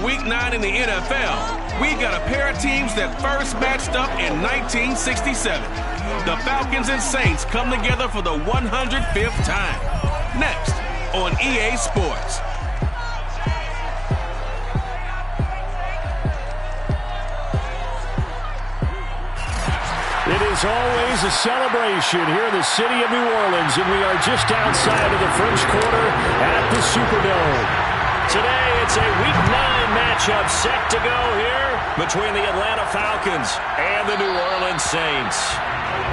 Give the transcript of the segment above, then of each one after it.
Week 9 in the NFL, we got a pair of teams that first matched up in 1967. The Falcons and Saints come together for the 105th time. Next on EA Sports. It is always a celebration here in the city of New Orleans, and we are just outside of the first quarter at the Superdome. Today, it's a Week 9 matchup set to go here between the Atlanta Falcons and the New Orleans Saints.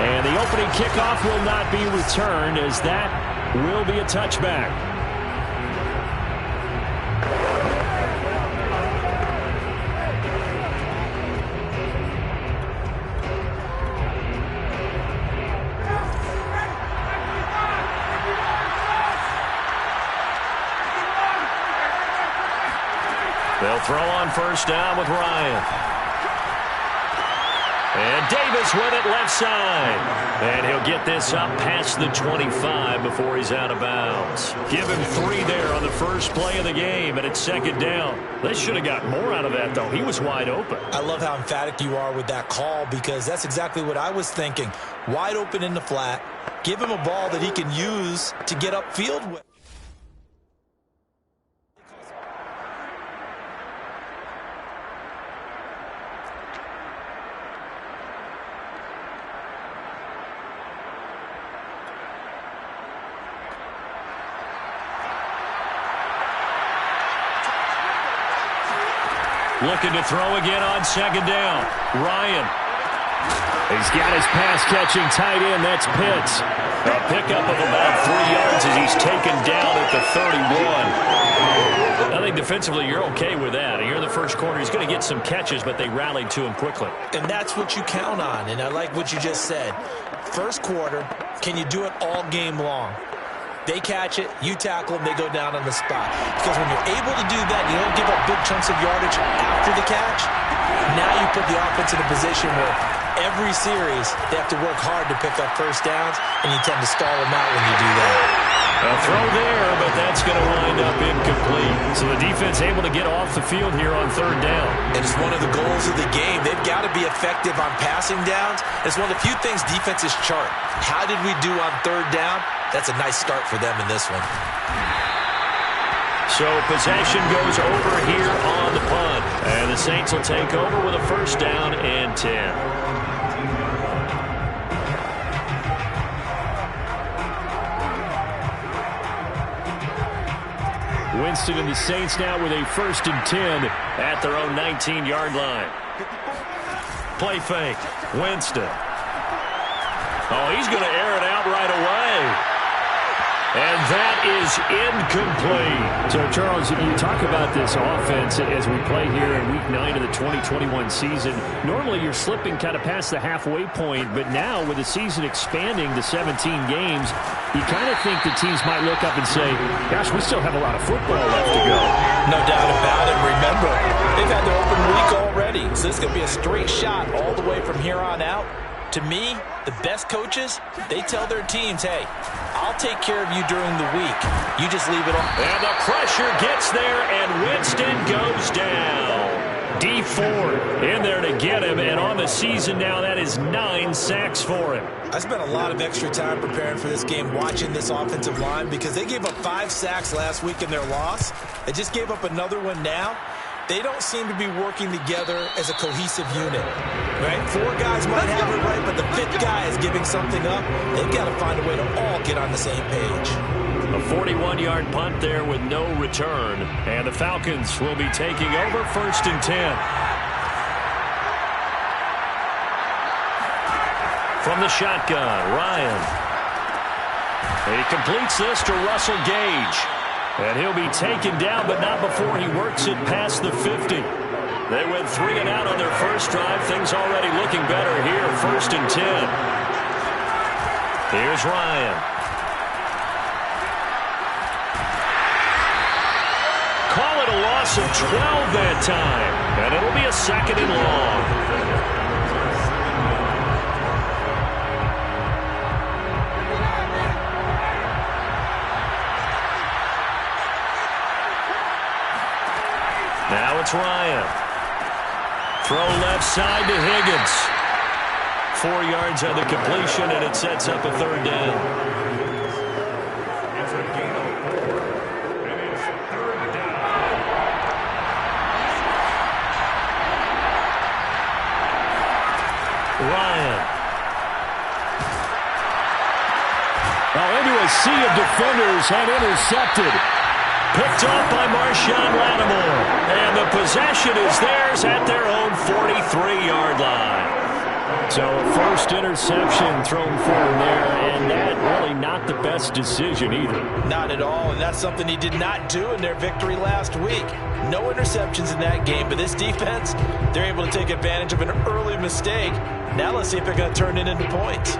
And the opening kickoff will not be returned, as that will be a touchback. They'll throw on first down with Ryan. And Davis with it left side. And he'll get this up past the 25 before he's out of bounds. Give him 3 there on the first play of the game, and it's second down. They should have got more out of that, though. He was wide open. I love how emphatic you are with that call, because that's exactly what I was thinking. Wide open in the flat. Give him a ball that he can use to get upfield with. Looking to throw again on second down. Ryan. He's got his pass-catching tight end. That's Pitts. A pickup of about 3 yards as he's taken down at the 31. I think defensively you're okay with that. Here in the first quarter, he's going to get some catches, but they rallied to him quickly. And that's what you count on, and I like what you just said. First quarter, can you do it all game long? They catch it, you tackle them, they go down on the spot. Because when you're able to do that, you don't give up big chunks of yardage after the catch. Now you put the offense in a position where every series they have to work hard to pick up first downs, and you tend to stall them out when you do that. A throw there, but that's going to wind up incomplete. So the defense able to get off the field here on third down. And it's one of the goals of the game. They've got to be effective on passing downs. It's one of the few things defenses chart. How did we do on third down? That's a nice start for them in this one. So possession goes over here on the punt. And the Saints will take over with a first down and 10. Winston and the Saints now with a 1st and 10 at their own 19-yard line. Play fake. Winston. Oh, he's going to air it out right away. And that is incomplete. So, Charles, you talk about this offense as we play here in Week 9 of the 2021 season. Normally, you're slipping kind of past the halfway point, but now with the season expanding to 17 games, you kind of think the teams might look up and say, gosh, we still have a lot of football left to go. No doubt about it. Remember, they've had their open week already, so this is going to be a straight shot all the way from here on out. To me, the best coaches, they tell their teams, hey, I'll take care of you during the week. You just leave it on. And the pressure gets there, and Winston goes down. Dee Ford in there to get him, and on the season now, that is 9 sacks for him. I spent a lot of extra time preparing for this game, watching this offensive line, because they gave up 5 sacks last week in their loss. They just gave up another one now. They don't seem to be working together as a cohesive unit, right? 4 guys might have it right, but the 5th guy is giving something up. They've got to find a way to all get on the same page. A 41-yard punt there with no return. And the Falcons will be taking over 1st and 10. From the shotgun, Ryan. He completes this to Russell Gage. And he'll be taken down, but not before he works it past the 50. They went 3 and out on their first drive. Things already looking better here, 1st and 10. Here's Ryan. Call it a loss of 12 that time. And it'll be a 2nd and long. Now it's Ryan. Throw left side to Higgins. 4 yards on the completion, and it sets up a third down. Ryan. Now into a sea of defenders and intercepted. Picked off by Marshawn Lattimore. And the possession is theirs at their own 43-yard line. So first interception thrown for him there, and that really not the best decision either. Not at all, and that's something he did not do in their victory last week. No interceptions in that game, but this defense, they're able to take advantage of an early mistake. Now let's see if they're going to turn it into points.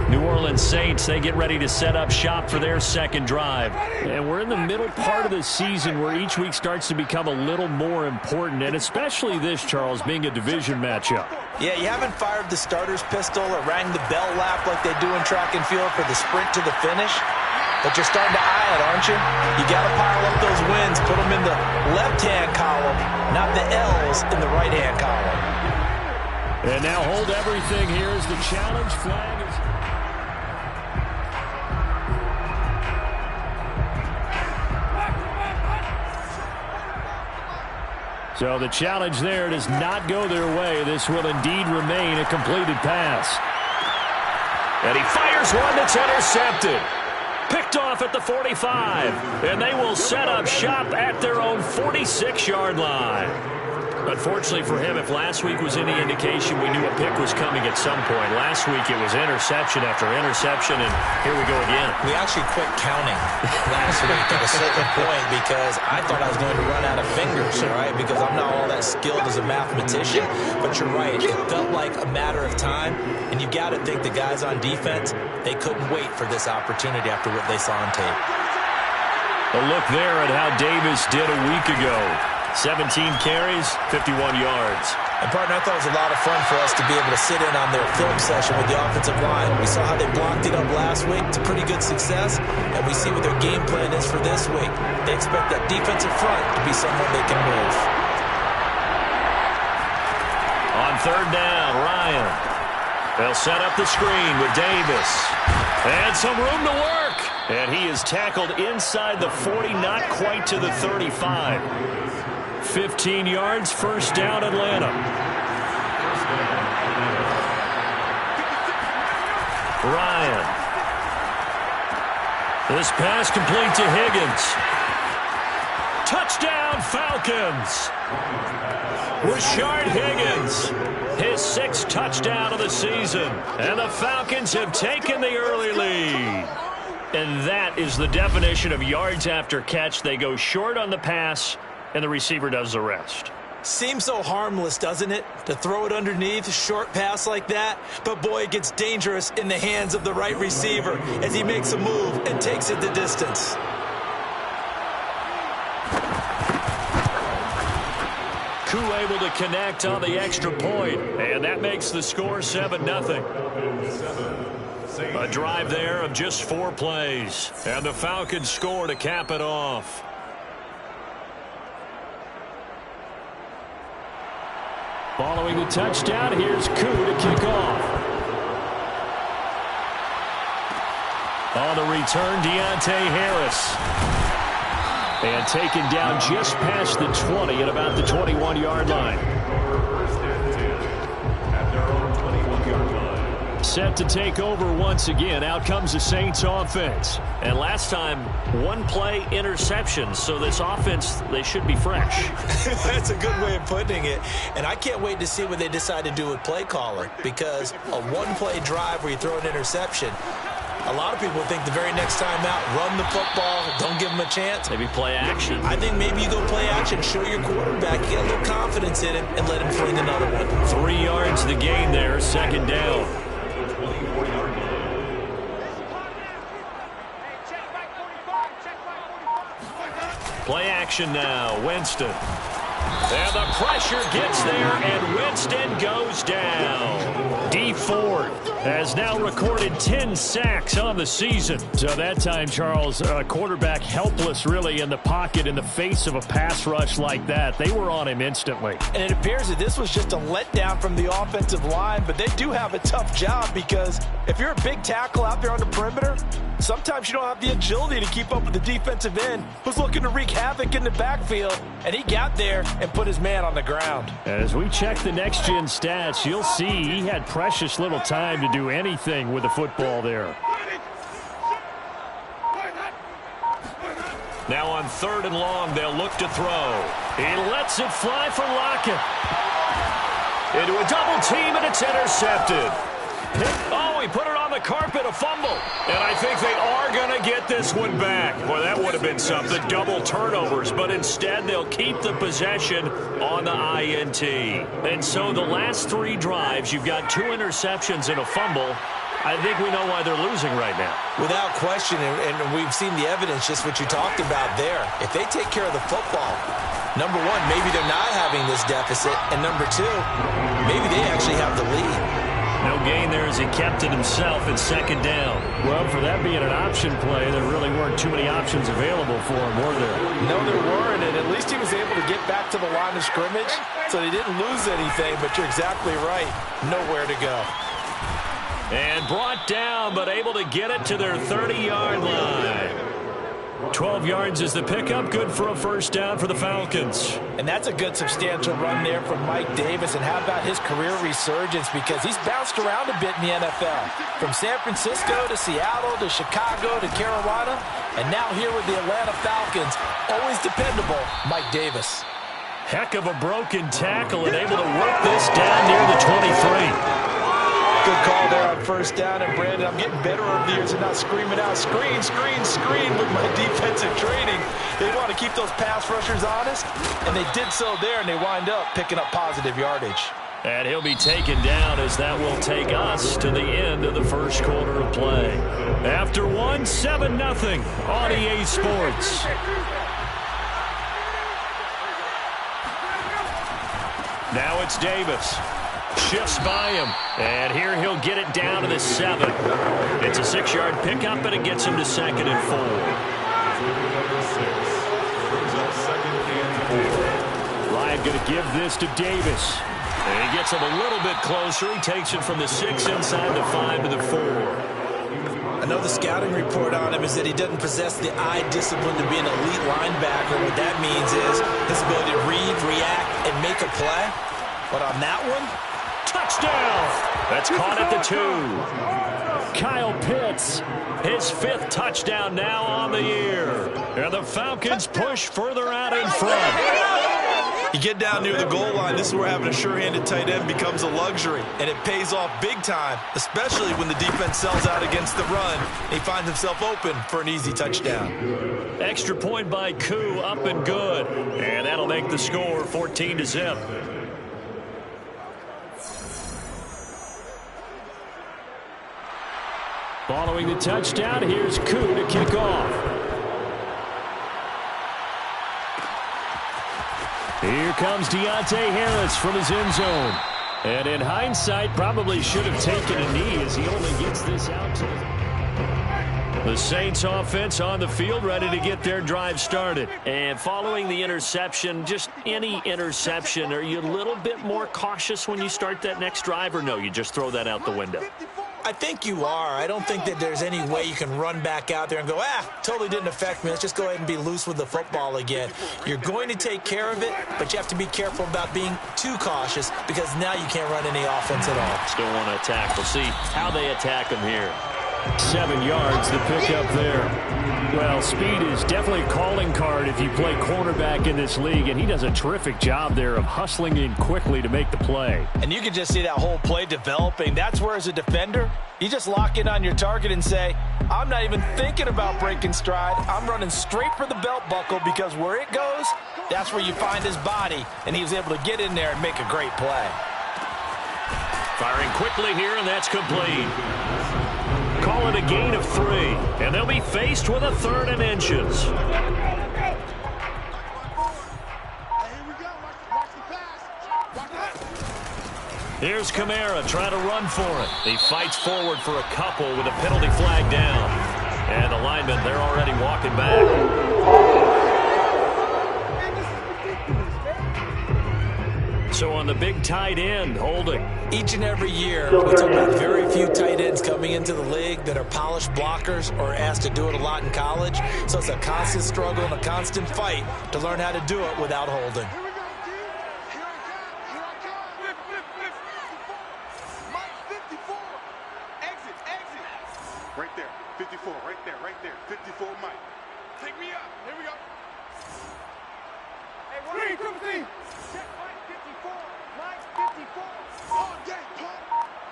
New Orleans Saints, they get ready to set up shop for their second drive. And we're in the middle part of the season where each week starts to become a little more important, and especially this, Charles, being a division matchup. Yeah, you haven't fired the starter's pistol or rang the bell lap like they do in track and field for the sprint to the finish, but you're starting to eye it, aren't you? You got to pile up those wins, put them in the left-hand column, not the L's in the right-hand column. And now hold everything here as the challenge flag is... So the challenge there does not go their way. This will indeed remain a completed pass. And he fires one that's intercepted. Picked off at the 45. And they will set up shop at their own 46-yard line. Unfortunately for him, if last week was any indication, we knew a pick was coming at some point. Last week it was interception after interception, and here we go again. We actually quit counting last week at a certain point because I thought I was going to run out of fingers, all right, because I'm not all that skilled as a mathematician. But you're right, it felt like a matter of time, and you got to think the guys on defense, they couldn't wait for this opportunity after what they saw on tape. A look there at how Davis did a week ago. 17 carries, 51 yards. And, partner, I thought it was a lot of fun for us to be able to sit in on their film session with the offensive line. We saw how they blocked it up last week. It's a pretty good success, and we see what their game plan is for this week. They expect that defensive front to be someone they can move. On third down, Ryan. They'll set up the screen with Davis. And some room to work. And he is tackled inside the 40, not quite to the 35. 15 yards, first down, Atlanta. Ryan. This pass complete to Higgins. Touchdown, Falcons. Rashard Higgins, his 6th touchdown of the season. And the Falcons have taken the early lead. And that is the definition of yards after catch. They go short on the pass, and the receiver does the rest. Seems so harmless, doesn't it, to throw it underneath, a short pass like that? But, boy, it gets dangerous in the hands of the right receiver as he makes a move and takes it the distance. Koo able to connect on the extra point, and that makes the score 7-0. A drive there of just 4 plays, and the Falcons score to cap it off. Following the touchdown, here's Koo to kick off. On the return, Deontay Harris. And taken down just past the 20 at about the 21-yard line. Set to take over once again. Out comes the Saints offense. And last time, 1-play interception. So this offense, they should be fresh. That's a good way of putting it. And I can't wait to see what they decide to do with play calling. Because a 1-play drive where you throw an interception, a lot of people think the very next time out, run the football, don't give them a chance. Maybe play action. I think maybe you go play action, show your quarterback, get a little confidence in him, and let him fling another one. 3 yards the gain there, second down. Play action now, Winston. And the pressure gets there, and Winston goes down. Ford has now recorded 10 sacks on the season. So that time, Charles, a quarterback helpless really in the pocket in the face of a pass rush like that. They were on him instantly. And it appears that this was just a letdown from the offensive line, but they do have a tough job because if you're a big tackle out there on the perimeter, sometimes you don't have the agility to keep up with the defensive end who's looking to wreak havoc in the backfield, and he got there and put his man on the ground. As we check the next-gen stats, you'll see he had precious little time to do anything with the football there. Now on 3rd and long, they'll look to throw. He lets it fly for Lockett. Into a double team, and it's intercepted. Oh, he put it on the carpet, a fumble. And I think they are going to get this one back. Boy, that would have been something, double turnovers. But instead, they'll keep the possession on the INT. And so the last 3 drives, you've got 2 interceptions and a fumble. I think we know why they're losing right now. Without question, and we've seen the evidence, just what you talked about there. If they take care of the football, number one, maybe they're not having this deficit. And number 2, maybe they actually have the lead. No gain there as he kept it himself in 2nd down. Well, for that being an option play, there really weren't too many options available for him, were there? No, there weren't, and at least he was able to get back to the line of scrimmage, so he didn't lose anything, but you're exactly right. Nowhere to go. And brought down, but able to get it to their 30-yard line. 12 yards is the pickup, good for a 1st down for the Falcons. And that's a good substantial run there from Mike Davis. And how about his career resurgence? Because he's bounced around a bit in the NFL. From San Francisco to Seattle to Chicago to Carolina. And now here with the Atlanta Falcons, always dependable, Mike Davis. Heck of a broken tackle and able to work this down near the 23. Good call there on 1st down. And Brandon, I'm getting better over the years and not screaming out, screen, screen, screen with my defensive training. They want to keep those pass rushers honest, and they did so there, and they wind up picking up positive yardage. And he'll be taken down as that will take us to the end of the 1st quarter of play. After 1, 7-0 on EA Sports. Now it's Davis. Shifts by him, and here he'll get it down to the 7. It's a 6-yard pickup, and it gets him to 2nd and 4. Ryan going to give this to Davis. And he gets him a little bit closer. He takes it from the 6 inside the 5 to the 4. I know the scouting report on him is that he doesn't possess the eye discipline to be an elite linebacker. What that means is his ability to read, react, and make a play. But on that one, touchdown! That's caught at the 2. Kyle Pitts, his 5th touchdown now on the year. And the Falcons push further out in front. You get down near the goal line, this is where having a sure-handed tight end becomes a luxury. And it pays off big time, especially when the defense sells out against the run. He finds himself open for an easy touchdown. Extra point by Koo, up and good. And that'll make the score 14-0. Following the touchdown, here's Koo to kick off. Here comes Deontay Harris from his end zone. And in hindsight, probably should have taken a knee as he only gets this out to the Saints offense on the field, ready to get their drive started. And following the interception, just any interception, are you a little bit more cautious when you start that next drive, or no, you just throw that out the window? I think you are. I don't think that there's any way you can run back out there and go, totally didn't affect me. Let's just go ahead and be loose with the football again. You're going to take care of it, but you have to be careful about being too cautious because now you can't run any offense at all. Still want to attack. We'll see how they attack him here. 7 yards, the pickup there. Well, speed is definitely a calling card if you play cornerback in this league, and he does a terrific job there of hustling in quickly to make the play. And you can just see that whole play developing. That's where, as a defender, you just lock in on your target and say, I'm not even thinking about breaking stride. I'm running straight for the belt buckle because where it goes, that's where you find his body. And he was able to get in there and make a great play. Firing quickly here, and that's complete. Call it a gain of 3, and they'll be faced with a 3rd and inches. Here's Kamara trying to run for it. He fights forward for a couple with a penalty flag down. And the linemen, they're already walking back. So on the big tight end, holding. Each and every year, we talk about very few tight ends coming into the league that are polished blockers or asked to do it a lot in college. So it's a constant struggle and a constant fight to learn how to do it without holding. Right there, 54, right there, 54, Mike. Take me up, here we go. Hey, Reed, come see. Check Mike 54, Mike 54. Oh, dang, Paul.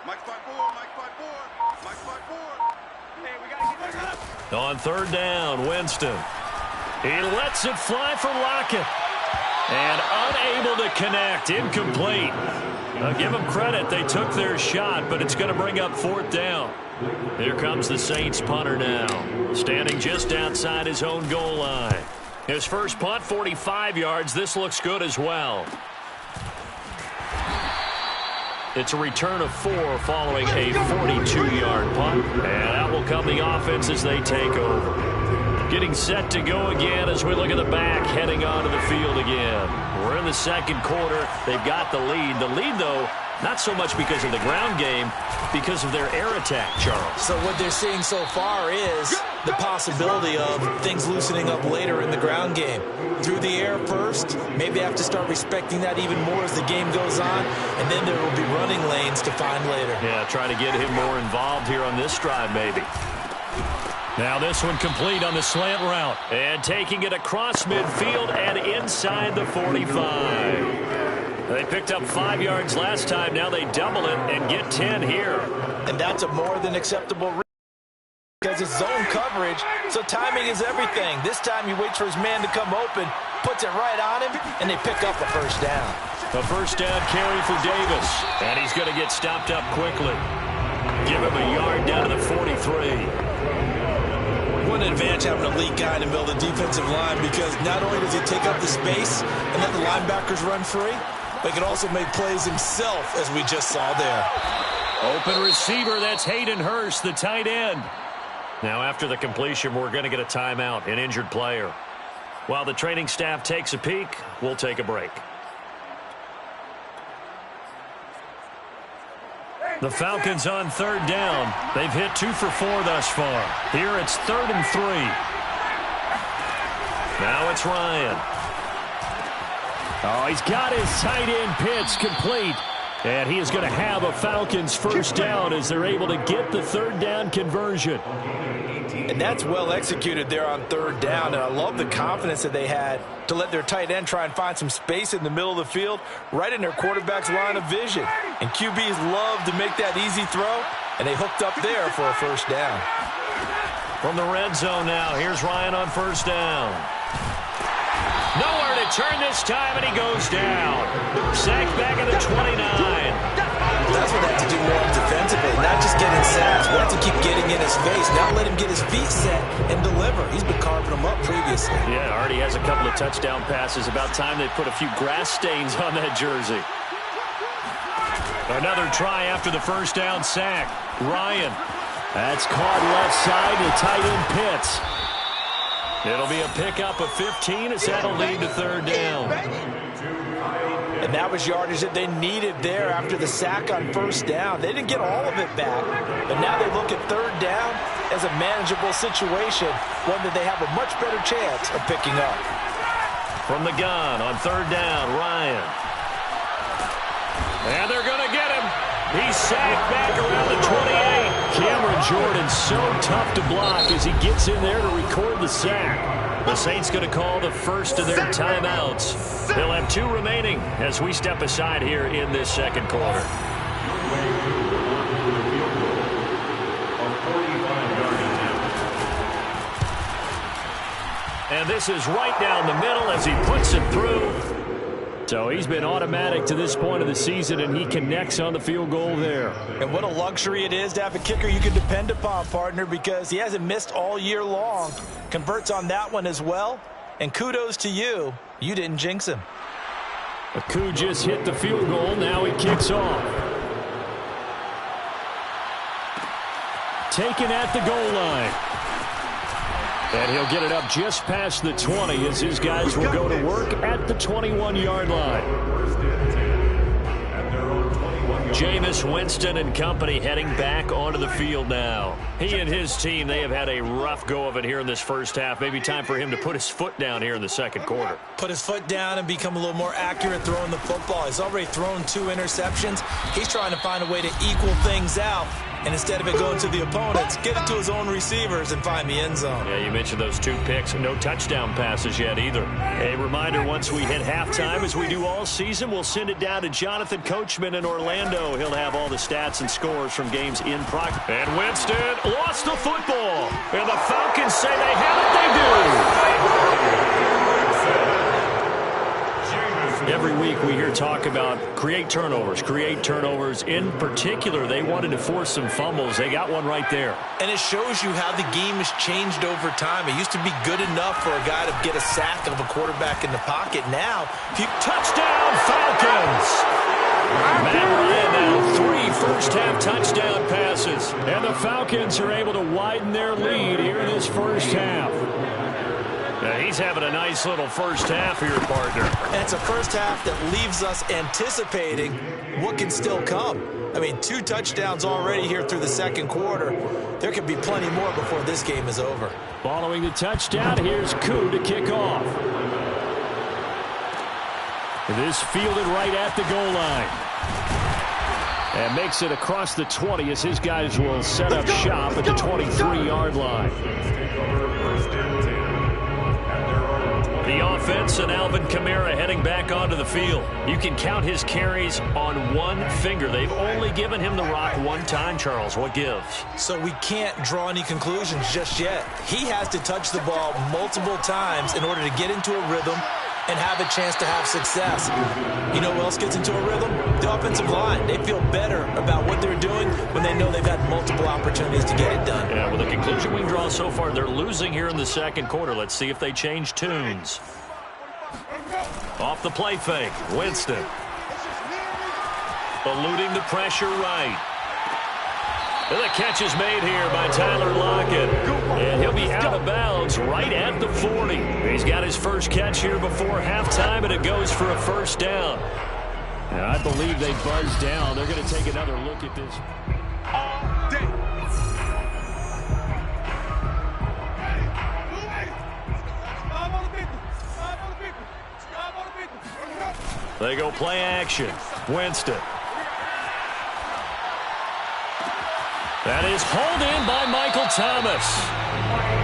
Mike 54, Mike 54, Mike 54. Hey, we gotta get this up. On third down, Winston. He lets it fly for Lockett. And unable to connect, incomplete. Give them credit, they took their shot, but it's going to bring up fourth down. Here comes the Saints punter now, standing just outside his own goal line. His first punt, 45 yards. This looks good as well. It's a return of 4 following a 42-yard punt. And that will come the offense as they take over. Getting set to go again as we look at the back, heading onto the field again. We're in the second quarter. They've got the lead. The lead, though, not so much because of the ground game, because of their air attack, Charles. So what they're seeing so far is the possibility of things loosening up later in the ground game. Through the air first, maybe have to start respecting that even more as the game goes on, and then there will be running lanes to find later. Yeah, try to get him more involved here on this drive, maybe. Now this one complete on the slant route. And taking it across midfield and inside the 45. They picked up 5 yards last time. Now they double it and get 10 here. And that's a more than acceptable read because it's zone coverage, so timing is everything. This time he waits for his man to come open, puts it right on him, and they pick up a first down. A first down carry for Davis. And he's going to get stopped up quickly. Give him a yard down to the 43. What an advantage having an elite guy in the middle of the defensive line, because not only does he take up the space and let the linebackers run free, but he can also make plays himself, as we just saw there. Open receiver, that's Hayden Hurst, the tight end. Now after the completion, we're going to get a timeout, an injured player. While the training staff takes a peek, we'll take a break. The Falcons on third down. They've hit 2 for 4 thus far. Here it's 3rd and 3. Now it's Ryan. Oh, he's got his tight end pitch complete. And he is going to have a Falcons first down as they're able to get the third down conversion. And that's well executed there on third down. And I love the confidence that they had to let their tight end try and find some space in the middle of the field, right in their quarterback's line of vision. And QBs love to make that easy throw, and they hooked up there for a first down. From the red zone now, here's Ryan on first down. Nowhere to turn this time, and he goes down. Sacked back at the 29. That's what they have to do more defensively, not just getting sacks. We have to keep getting in his face, not let him get his feet set and deliver. He's been carving them up previously. Yeah, already has a couple of touchdown passes. About time they put a few grass stains on that jersey. Another try after the first down sack. Ryan. That's caught left side to tight end Pitts. It'll be a pickup of 15 as that'll lead to third down. And that was yardage that they needed there after the sack on first down. They didn't get all of it back, but now they look at third down as a manageable situation, one that they have a much better chance of picking up. From the gun on third down, Ryan. And they're going to get him. He's sacked back around the 28. Cameron Jordan so tough to block as he gets in there to record the sack. The Saints going to call the first of their timeouts. They'll have 2 remaining as we step aside here in this second quarter. And this is right down the middle as he puts it through. So he's been automatic to this point of the season, and he connects on the field goal there. And what a luxury it is to have a kicker you can depend upon, partner, because he hasn't missed all year long. Converts on that one as well. And kudos to you. You didn't jinx him. Aku just hit the field goal. Now he kicks off. taken at the goal line. And he'll get it up just past the 20 as his guys will go to work at the 21-yard line. Jameis Winston and company heading back onto the field now. He and his team, they have had a rough go of it here in this first half. Maybe time for him to put his foot down here in the second quarter. Put his foot down and become a little more accurate throwing the football. He's already thrown 2 interceptions. He's trying to find a way to equal things out. And instead of it going to the opponents, get it to his own receivers and find the end zone. Yeah, you mentioned those 2 picks. No touchdown passes yet either. A reminder, once we hit halftime, as we do all season, we'll send it down to Jonathan Coachman in Orlando. He'll have all the stats and scores from games in progress. And Winston lost the football. And the Falcons say they have it. They do. Every week we hear talk about create turnovers. In particular, they wanted to force some fumbles. They got one right there. And it shows you how the game has changed over time. It used to be good enough for a guy to get a sack of a quarterback in the pocket. Now, touchdown Falcons! Matt Ryan now 3 first-half touchdown passes. And the Falcons are able to widen their lead here in this first half. Yeah, he's having a nice little first half here, partner. And it's a first half that leaves us anticipating what can still come. I mean, 2 touchdowns already here through the second quarter. There could be plenty more before this game is over. Following the touchdown, here's Koo to kick off. This fielded right at the goal line. And makes it across the 20 as his guys will set up shop at the 23-yard line. The offense and Alvin Kamara heading back onto the field. You can count his carries on 1 finger. They've only given him the rock 1 time, Charles. What gives? So we can't draw any conclusions just yet. He has to touch the ball multiple times in order to get into a rhythm and have a chance to have success. You know who else gets into a rhythm? The offensive line. They feel better about what they're doing when they know they've had multiple opportunities to get it done. Yeah, well, the conclusion we can draw so far, they're losing here in the second quarter. Let's see if they change tunes. Off the play fake, Winston. Eluding the pressure right. And the catch is made here by Tyler Lockett. And he'll be out of bounds right at the 40. He's got his first catch here before halftime, and it goes for a first down. And I believe they buzzed down. They're going to take another look at this. They go play action. Winston. That is hauled in by Michael Thomas.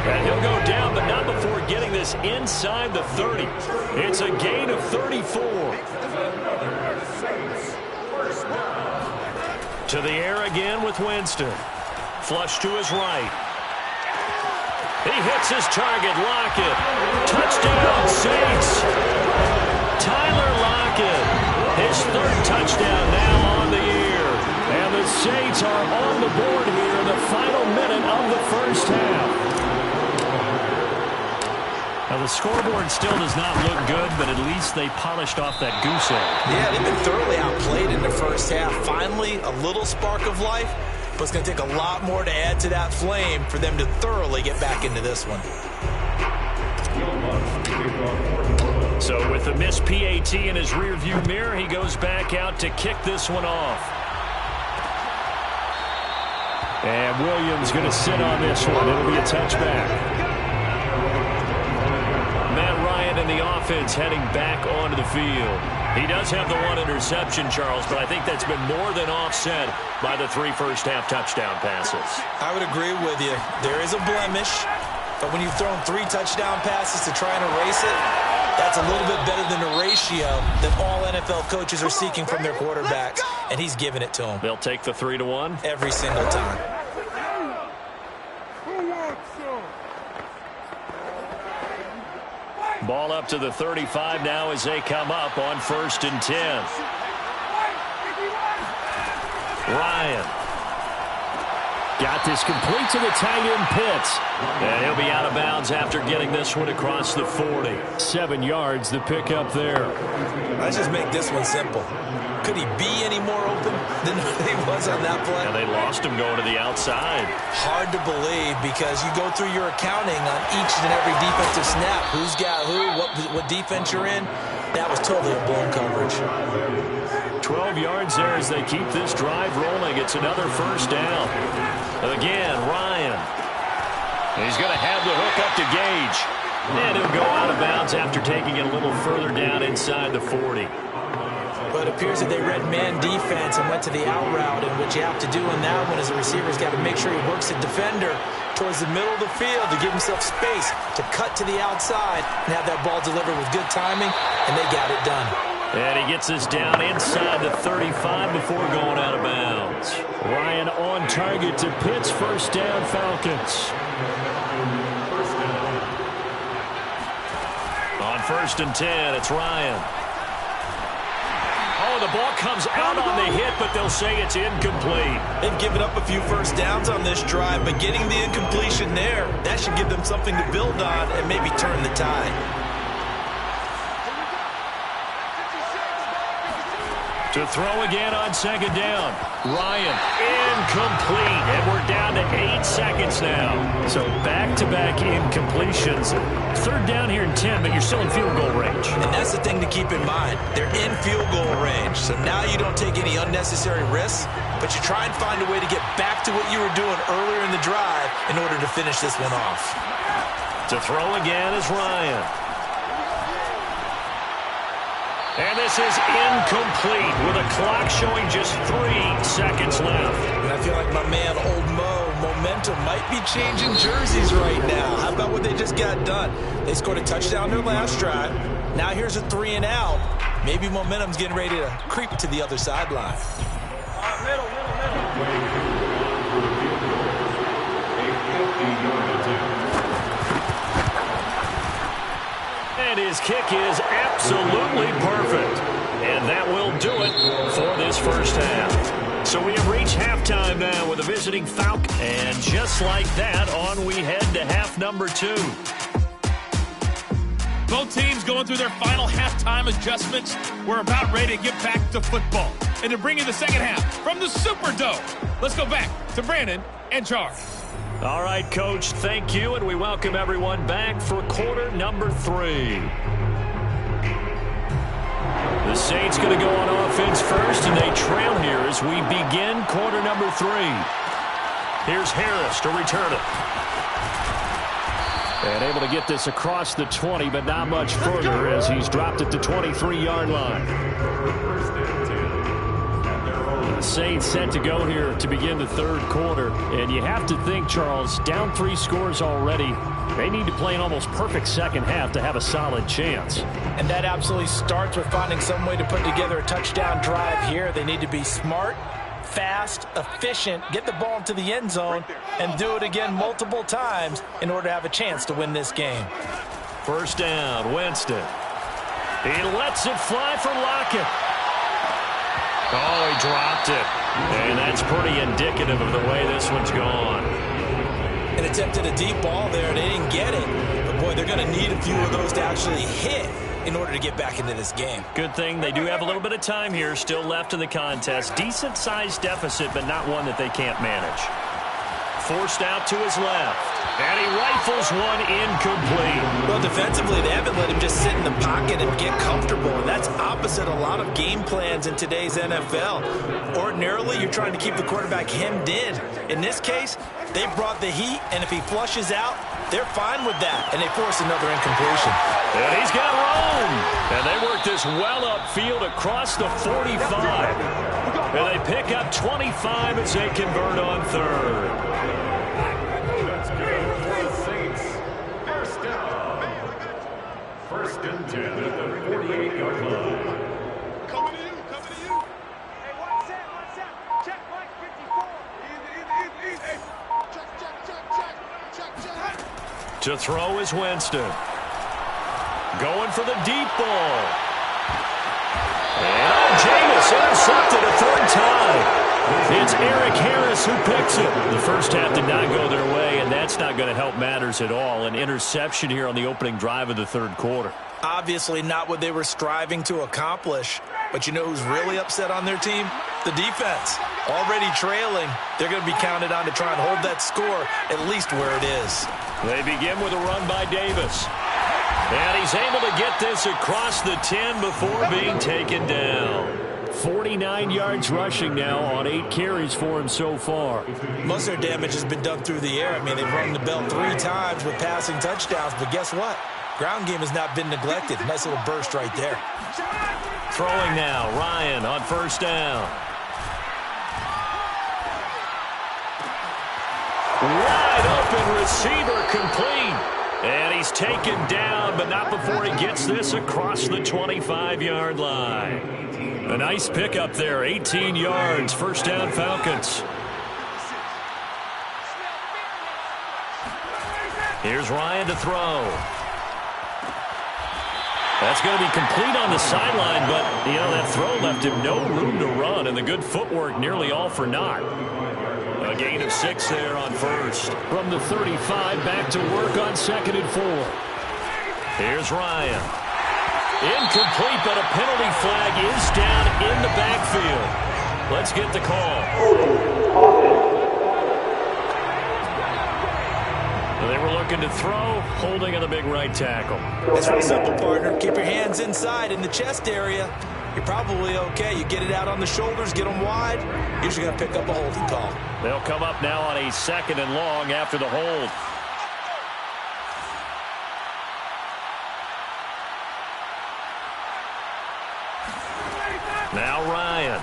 And he'll go down, but not before getting this inside the 30. It's a gain of 34. To the air again with Winston. Flush to his right. He hits his target, Lockett. Touchdown, Saints. Tyler Lockett, his 3rd touchdown now on the year. And the Saints are on the board here in the final minute of the first half. Now, the scoreboard still does not look good, but at least they polished off that goose egg. Yeah, they've been thoroughly outplayed in the first half. Finally, a little spark of life, but it's going to take a lot more to add to that flame for them to thoroughly get back into this one. So with the missed PAT in his rearview mirror, he goes back out to kick this one off. And Williams going to sit on this one. It'll be a touchback. Matt Ryan and the offense heading back onto the field. He does have the 1 interception, Charles, but I think that's been more than offset by the 3 first-half touchdown passes. I would agree with you. There is a blemish, but when you've thrown 3 touchdown passes to try and erase it, that's a little bit better than the ratio that all NFL coaches are seeking from their quarterbacks, and he's giving it to them. They'll take the 3-1 every single time. Ball up to the 35 now as they come up on 1st and 10. Ryan. Got this complete to the tight end, Pitts. And he'll be out of bounds after getting this one across the 40. 7 yards, the pickup there. Let's just make this one simple. Could he be any more open than he was on that play? And they lost him going to the outside. Hard to believe because you go through your accounting on each and every defensive snap. Who's got who, what defense you're in. That was totally a blown coverage. 12 yards there as they keep this drive rolling. It's another first down. Again, Ryan. He's going to have the hook up to Gage. And he'll go out of bounds after taking it a little further down inside the 40. But it appears that they read man defense and went to the out route. And what you have to do in that one as a receiver is got to make sure he works the defender towards the middle of the field to give himself space to cut to the outside and have that ball delivered with good timing, and they got it done. And he gets this down inside the 35 before going out of bounds. Ryan on target to Pitts. First down, Falcons. On 1st and 10, it's Ryan. Oh, the ball comes out on the hit, but they'll say it's incomplete. They've given up a few first downs on this drive, but getting the incompletion there, that should give them something to build on and maybe turn the tide. To throw again on 2nd down. Ryan, incomplete. And we're down to 8 seconds now. So back-to-back incompletions. 3rd down here in 10, but you're still in field goal range. And that's the thing to keep in mind. They're in field goal range. So now you don't take any unnecessary risks, but you try and find a way to get back to what you were doing earlier in the drive in order to finish this one off. To throw again is Ryan. And this is incomplete with a clock showing just 3 seconds left. And I feel like my man, Old Mo, momentum might be changing jerseys right now. How about what they just got done? They scored a touchdown their last drive. Now here's a 3 and out. Maybe momentum's getting ready to creep to the other sideline. Middle. And his kick is absolutely perfect. And that will do it for this first half. So we have reached halftime now with a visiting Falcon. And just like that, on we head to half number 2. Both teams going through their final halftime adjustments. We're about ready to get back to football. And to bring you the second half from the Superdome. Let's go back to Brandon and Charles. All right, Coach, thank you, and we welcome everyone back for quarter number 3. The Saints going to go on offense first, and they trail here as we begin quarter number 3. Here's Harris to return it. And able to get this across the 20, but not much further as he's dropped at the 23-yard line. The Saints set to go here to begin the 3rd quarter. And you have to think, Charles, down 3 scores already. They need to play an almost perfect second half to have a solid chance. And that absolutely starts with finding some way to put together a touchdown drive here. They need to be smart, fast, efficient, get the ball into the end zone, and do it again multiple times in order to have a chance to win this game. First down, Winston. He lets it fly for Lockett. Oh, he dropped it. And that's pretty indicative of the way this one's gone. And attempted a deep ball there, and they didn't get it. But, boy, they're going to need a few of those to actually hit in order to get back into this game. Good thing they do have a little bit of time here still left in the contest. Decent-sized deficit, but not one that they can't manage. Forced out to his left. And he rifles one incomplete. Well, defensively, they haven't let him just sit in the pocket and get comfortable. And that's opposite a lot of game plans in today's NFL. Ordinarily, you're trying to keep the quarterback hemmed in. In this case, they brought the heat, and if he flushes out, they're fine with that. And they force another incompletion. And he's got room. And they work this well upfield across the 45. And they pick up 25 as they convert on 3rd. First and 10 at the 48-yard line. Coming to you. Hey, one set. Check, Mike, 54. Easy. Check. To throw is Winston. Going for the deep ball. And Jameis intercepted a 3rd time. It's Eric Harris who picks it. The first half did not go their way, and that's not going to help matters at all. An interception here on the opening drive of the third quarter. Obviously not what they were striving to accomplish. But you know who's really upset on their team? The defense. Already trailing, they're going to be counted on to try and hold that score at least where it is. They begin with a run by Davis. And he's able to get this across the 10 before being taken down. 49 yards rushing now on 8 carries for him so far. Most of their damage has been done through the air. I mean, they've rung the bell 3 times with passing touchdowns, but guess what? Ground game has not been neglected. Nice little burst right there. Throwing now, Ryan on first down. Wide open receiver complete. And he's taken down, but not before he gets this across the 25-yard line. A nice pickup there, 18 yards, first down Falcons. Here's Ryan to throw. That's going to be complete on the sideline, but, you know, that throw left him no room to run, and the good footwork nearly all for naught. A gain of 6 there on first. From the 35, back to work on 2nd and 4. Here's Ryan. Incomplete, but a penalty flag is down in the backfield. Let's get the call. They were looking to throw, holding on the big right tackle. That's real simple, partner. Keep your hands inside in the chest area. You're probably okay. You get it out on the shoulders, get them wide. You're usually going to pick up a holding call. They'll come up now on a 2nd and long after the hold. Now Ryan.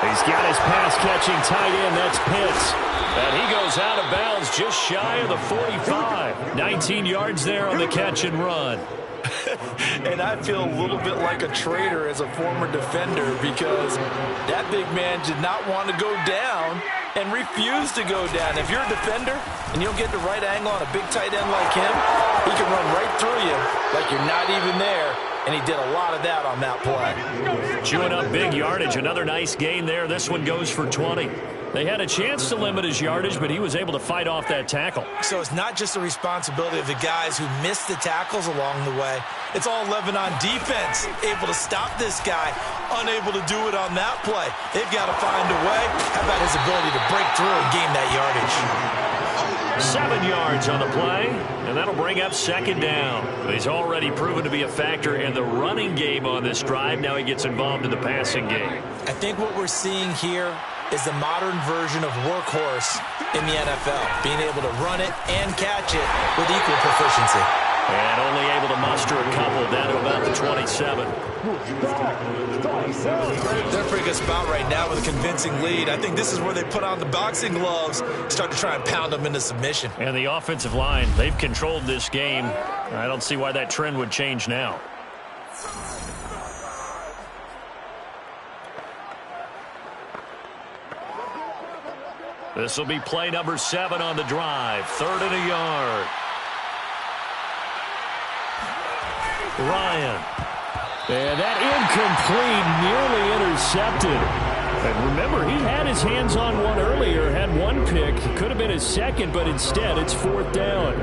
He's got his pass-catching tight end. That's Pitts. And he goes out of bounds just shy of the 45. 19 yards there on the catch and run. And I feel a little bit like a traitor as a former defender because that big man did not want to go down and refused to go down. If you're a defender and you don't get the right angle on a big tight end like him, he can run right through you like you're not even there. And he did a lot of that on that play. Chewing up big yardage. Another nice gain there. This one goes for 20. They had a chance to limit his yardage, but he was able to fight off that tackle. So it's not just the responsibility of the guys who missed the tackles along the way. It's all Lebanon defense, able to stop this guy, unable to do it on that play. They've got to find a way. How about his ability to break through and gain that yardage? 7 yards on the play, and that'll bring up 2nd down. He's already proven to be a factor in the running game on this drive. Now he gets involved in the passing game. I think what we're seeing here is the modern version of workhorse in the NFL, being able to run it and catch it with equal proficiency. And only able to muster a couple down to about the 27. They're in a pretty good spot right now with a convincing lead. I think this is where they put on the boxing gloves, start to try and pound them into submission. And the offensive line, they've controlled this game. I don't see why that trend would change now. This will be play number 7 on the drive. 3rd and a yard. Ryan. And that incomplete, nearly intercepted. And remember, he had his hands on one earlier, had one pick. Could have been his second, but instead it's 4th down.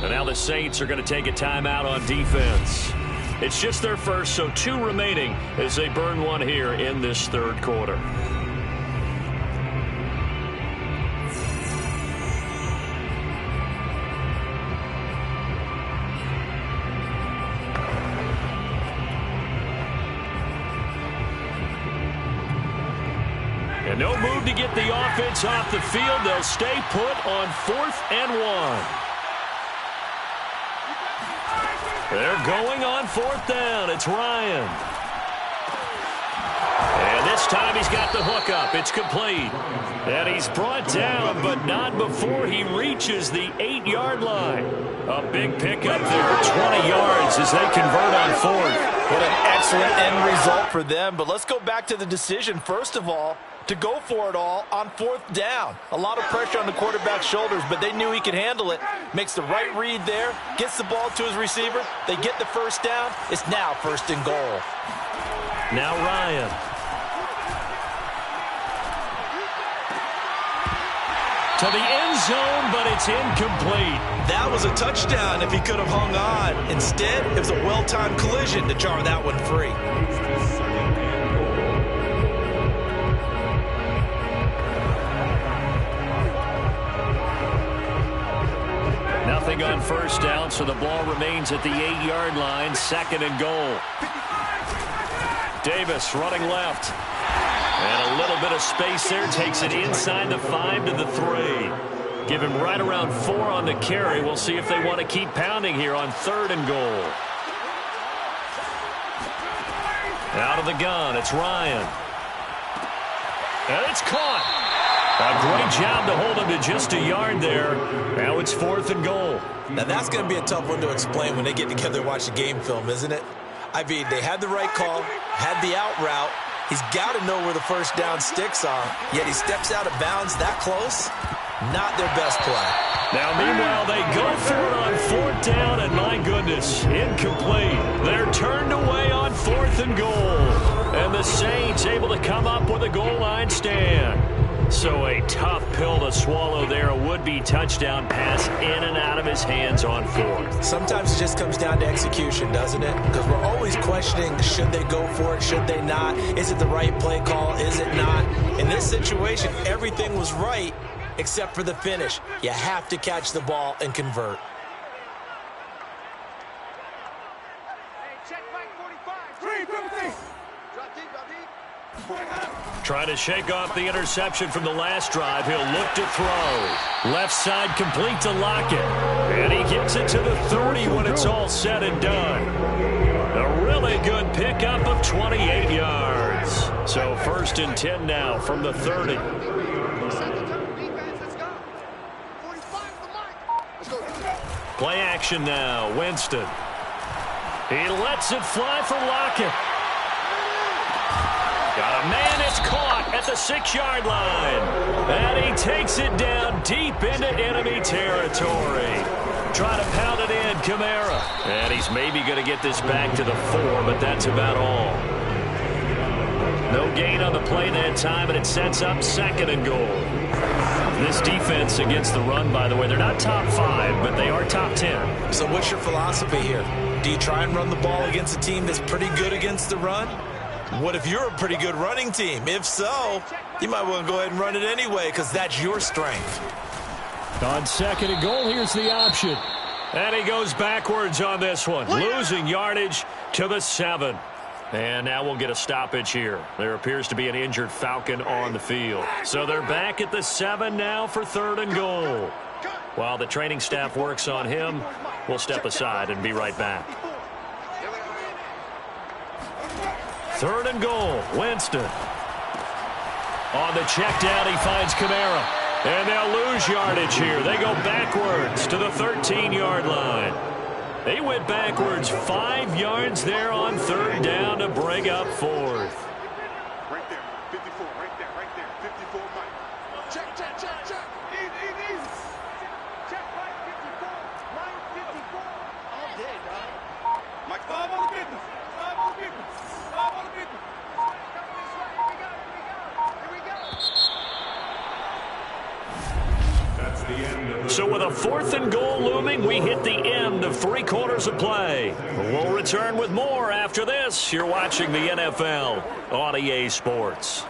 And now the Saints are going to take a timeout on defense. It's just their first, so 2 remaining as they burn one here in this 3rd quarter. And no move to get the offense off the field. They'll stay put on 4th and 1. They're going on 4th down. It's Ryan. And this time he's got the hook up. It's complete. And he's brought down, but not before he reaches the 8-yard line. A big pickup there, 20 yards as they convert on 4th. What an excellent end result for them. But let's go back to the decision. First of all, to go for it all on 4th down. A lot of pressure on the quarterback's shoulders, but they knew he could handle it. Makes the right read there, gets the ball to his receiver. They get the first down. It's now 1st and goal. Now Ryan. To the end zone, but it's incomplete. That was a touchdown if he could have hung on. Instead, it was a well-timed collision to jar that one free. Nothing on 1st down, so the ball remains at the 8-yard line, 2nd and goal. Davis running left. And a little bit of space there, takes it inside the 5 to the 3. Give him right around 4 on the carry. We'll see if they want to keep pounding here on 3rd and goal. Out of the gun, it's Ryan. And it's caught. A great job to hold him to just a yard there. Now it's 4th and goal. Now that's going to be a tough one to explain when they get together and watch the game film, isn't it? I mean, they had the right call, had the out route. He's got to know where the 1st down sticks are, yet he steps out of bounds that close. Not their best play. Now, meanwhile, they go for it on 4th down, and my goodness, incomplete. They're turned away on 4th and goal. And the Saints able to come up with a goal line stand. So a tough pill to swallow there. A would-be touchdown pass in and out of his hands on 4th. Sometimes it just comes down to execution, doesn't it? Because we're always questioning, should they go for it, should they not? Is it the right play call, is it not? In this situation, everything was right except for the finish. You have to catch the ball and convert. Hey, check Mike 45. 350. Drop deep, drop deep. Trying to shake off the interception from the last drive. He'll look to throw. Left side complete to Lockett. And he gets it to the 30 when it's all said and done. A really good pickup of 28 yards. So 1st and 10 now from the 30. Play action now. Winston. He lets it fly for Lockett. Got a man, it's caught at the 6-yard line. And he takes it down deep into enemy territory. Trying to pound it in, Kamara. And he's maybe going to get this back to the 4, but that's about all. No gain on the play that time, and it sets up 2nd and goal. This defense against the run, by the way, they're not top 5, but they are top 10. So what's your philosophy here? Do you try and run the ball against a team that's pretty good against the run? What if you're a pretty good running team? If so, you might want to go ahead and run it anyway because that's your strength. On 2nd and goal, here's the option. And he goes backwards on this one, losing yardage to the 7. And now we'll get a stoppage here. There appears to be an injured Falcon on the field. So they're back at the 7 now for 3rd and goal. While the training staff works on him, we'll step aside and be right back. 3rd and goal, Winston. On the check down, he finds Kamara. And they'll lose yardage here. They go backwards to the 13-yard line. They went backwards 5 yards there on 3rd down to bring up 4th. Right there, 54, right there, 54, Mike. Check. Easy. Check Mike 54, Mike 54. All day, dog. Mike, 5 on the business. 5 on the business. 5 on the business. Coming this way. Here we go. That's the end of the... So with a 4th and goal looming, we hit the end of 3 quarters of play. We'll return with more after this. You're watching the NFL on EA Sports.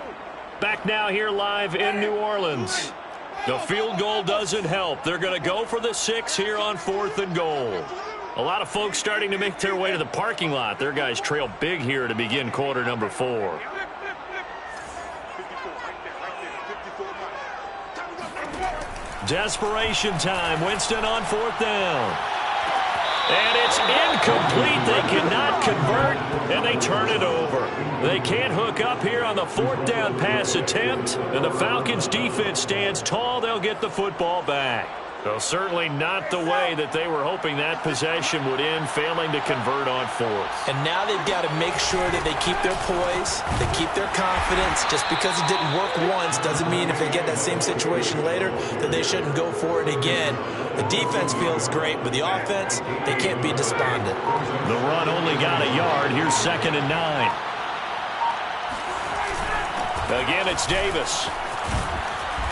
Back now here live in New Orleans. The field goal doesn't help. They're going to go for the 6 here on 4th and goal. A lot of folks starting to make their way to the parking lot. Their guys trail big here to begin quarter number 4. Desperation time. Winston on 4th down. And it's incomplete. They cannot convert, and they turn it over. They can't hook up here on the 4th down pass attempt, and the Falcons defense stands tall. They'll get the football back. Well, certainly not the way that they were hoping that possession would end, failing to convert on fourth. And now they've got to make sure that they keep their poise, they keep their confidence. Just because it didn't work once doesn't mean if they get that same situation later that they shouldn't go for it again. The defense feels great, but the offense, they can't be despondent. The run only got a yard. Here's 2nd and 9. Again, it's Davis.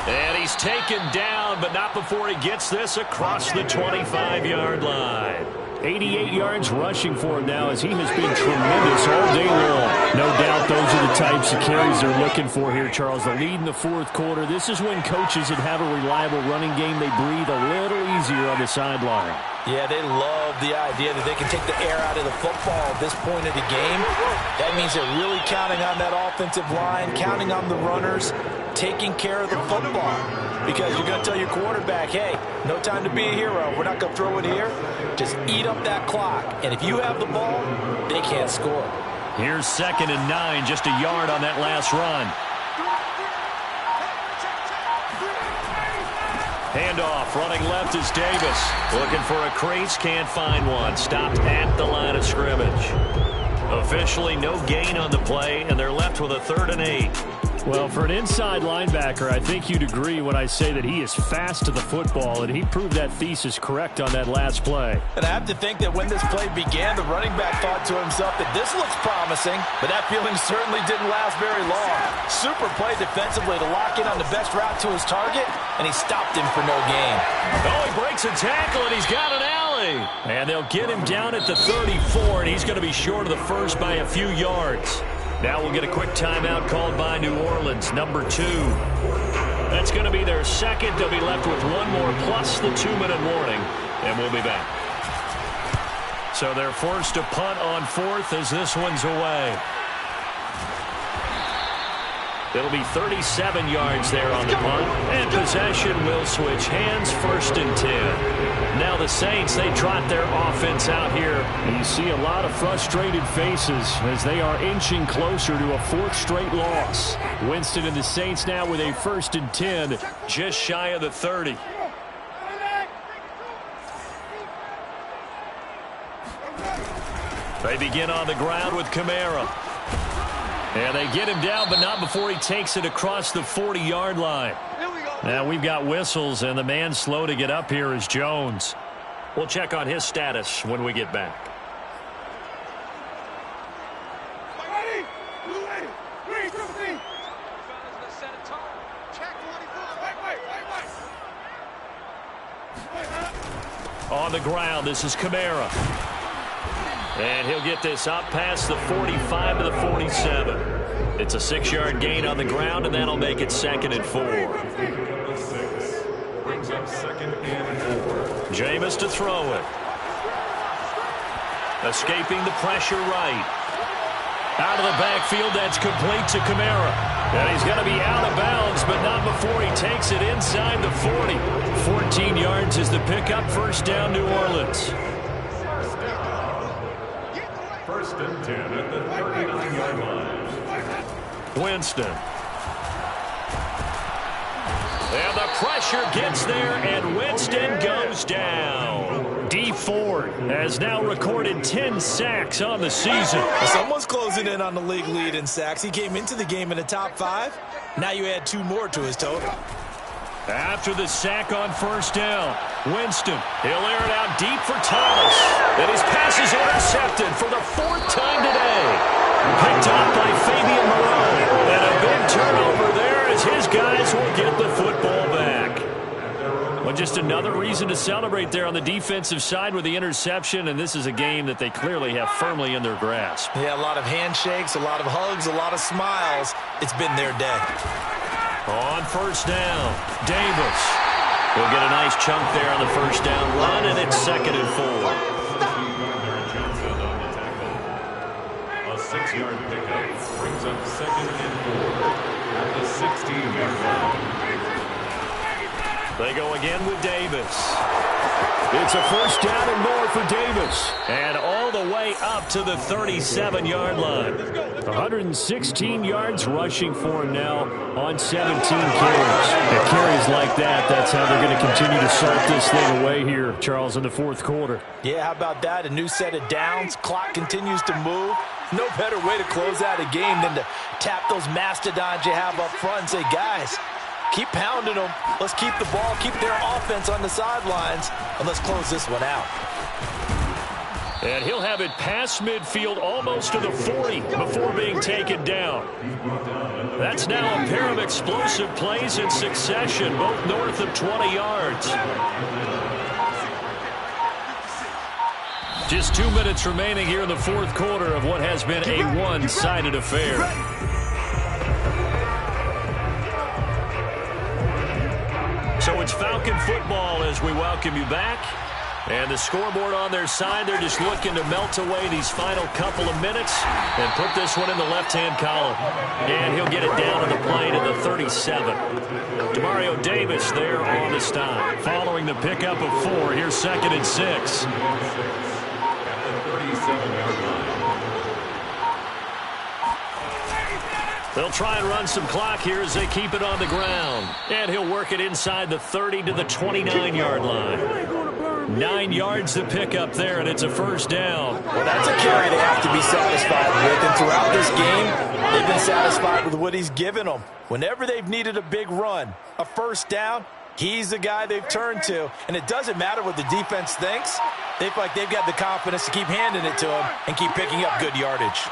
And he's taken down, but not before he gets this across the 25-yard line. 88 yards rushing for him now as he has been tremendous all day long. No doubt those are the types of carries they're looking for here, Charles. The lead in the fourth quarter. This is when coaches that have a reliable running game, they breathe a little easier on the sideline. Yeah, they love the idea that they can take the air out of the football at this point of the game. That means they're really counting on that offensive line, counting on the runners, taking care of the football. Because you're going to tell your quarterback, hey, no time to be a hero. We're not going to throw it here. Just eat up that clock. And if you have the ball, they can't score. Here's 2nd and 9, just a yard on that last run. Handoff, running left is Davis. Looking for a crease, can't find one. Stopped at the line of scrimmage. Officially no gain on the play, and they're left with a 3rd and 8. Well, for an inside linebacker, I think you'd agree when I say that he is fast to the football, and he proved that thesis correct on that last play. And I have to think that when this play began, the running back thought to himself that this looks promising, but that feeling certainly didn't last very long. Super play defensively to lock in on the best route to his target, and he stopped him for no gain. Oh, he breaks a tackle, and he's got an alley. And they'll get him down at the 34, and he's going to be short of the first by a few yards. Now we'll get a quick timeout called by New Orleans, number 2. That's going to be their second. They'll be left with one more plus the 2-minute warning, and we'll be back. So they're forced to punt on 4th as this one's away. It'll be 37 yards there on the punt, and possession will switch hands, 1st and 10. Now the Saints, they trot their offense out here. You see a lot of frustrated faces as they are inching closer to a 4th straight loss. Winston and the Saints now with a 1st and 10, just shy of the 30. They begin on the ground with Kamara. And they get him down, but not before he takes it across the 40-yard line. Now we've got whistles, and the man slow to get up here is Jones. We'll check on his status when we get back. On the ground, this is Kamara. And he'll get this up past the 45 to the 47. It's a 6-yard gain on the ground, and that'll make it 2nd and 4. Brings up 2nd and 4. Jameis to throw it. Escaping the pressure right. Out of the backfield, that's complete to Kamara. And he's going to be out of bounds, but not before he takes it inside the 40. 14 yards is the pickup, 1st down, New Orleans. 1st and 10 at the 39-yard line. Winston. And the pressure gets there, and Winston goes down. Dee Ford has now recorded 10 sacks on the season. It's almost closing in on the league lead in sacks. He came into the game in the top 5. Now you add 2 more to his total. After the sack on 1st down, Winston, he'll air it out deep for Thomas. And his pass is intercepted for the 4th time today. Picked off by Fabian Moreau. And a big turnover there as his guys will get the football back. Well, just another reason to celebrate there on the defensive side with the interception, and this is a game that they clearly have firmly in their grasp. Yeah, a lot of handshakes, a lot of hugs, a lot of smiles. It's been their day. On 1st down, Davis will get a nice chunk there on the 1st down run, and it's 2nd and 4. A 6-yard pickup brings up 2nd and 4 at the 16-yard line. They go again with Davis. It's a first down and more for Davis. And all the way up to the 37-yard line. 116 yards rushing for him now on 17 carries. And carries like that, that's how they're going to continue to salt this thing away here, Charles, in the fourth quarter. Yeah, how about that? A new set of downs. Clock continues to move. No better way to close out a game than to tap those mastodons you have up front and say, guys, keep pounding them. Let's keep the ball, keep their offense on the sidelines, and let's close this one out. And he'll have it past midfield almost to the 40 before being taken down. That's now a pair of explosive plays in succession, both north of 20 yards. Just 2 minutes remaining here in the fourth quarter of what has been a one-sided affair. So it's Falcon football as we welcome you back. And the scoreboard on their side, they're just looking to melt away these final couple of minutes and put this one in the left-hand column. And he'll get it down on the play to the 37. Demario Davis there on the stop. Following the pickup of 4, here's 2nd and 6. They'll try and run some clock here as they keep it on the ground. And he'll work it inside the 30 to the 29-yard line. 9 yards to pick up there, and it's a first down. Well, that's a carry they have to be satisfied with. And throughout this game, they've been satisfied with what he's given them. Whenever they've needed a big run, a first down, he's the guy they've turned to. And it doesn't matter what the defense thinks. They feel like they've got the confidence to keep handing it to him and keep picking up good yardage.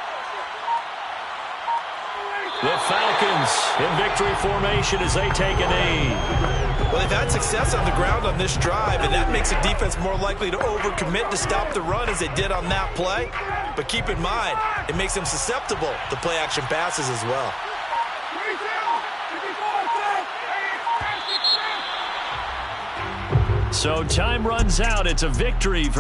The Falcons in victory formation as they take a knee. Well, they've had success on the ground on this drive, and that makes the defense more likely to overcommit to stop the run as they did on that play. But keep in mind, it makes them susceptible to play-action passes as well. So time runs out. It's a victory for